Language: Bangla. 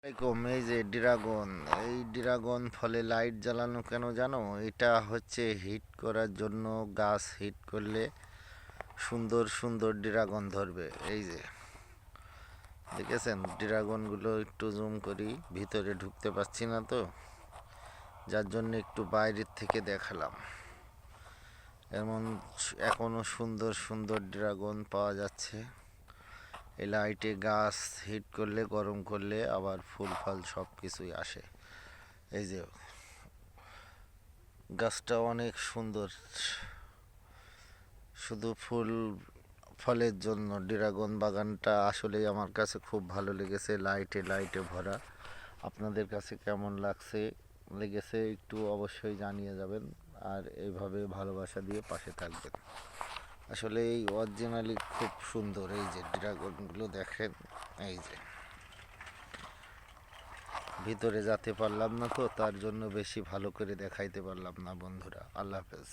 এই যে ড্রাগন, এই ড্রাগন ফলে লাইট জ্বালানো কেন জানো? এটা হচ্ছে হিট করার জন্য। গাছ হিট করলে সুন্দর সুন্দর ড্রাগন ধরবে। এই যে দেখেছেন ড্রাগনগুলো, একটু জুম করি, ভিতরে ঢুকতে পারছি না তো, যার জন্য একটু বাইরের থেকে দেখালাম। এমন এখনো সুন্দর সুন্দর ড্রাগন পাওয়া যাচ্ছে। এই লাইটে গাছ হিট করলে, গরম করলে আবার ফুল ফল সব কিছুই আসে। এই যে গাছটা অনেক সুন্দর, শুধু ফুল ফলের জন্য। ড্রাগন বাগানটা আসলেই আমার কাছে খুব ভালো লেগেছে, লাইটে লাইটে ভরা। আপনাদের কাছে কেমন লেগেছে একটু অবশ্যই জানিয়ে যাবেন। আর এইভাবে ভালোবাসা দিয়ে পাশে থাকবেন। আসলে এই অরিজিনালি খুব সুন্দর। এই যে ড্রাগনগুলো দেখেন, এই যে ভিতরে যেতে পারলাম না তো, তার জন্য বেশি ভালো করে দেখাইতে পারলাম না বন্ধুরা। আল্লাহ হাফেজ।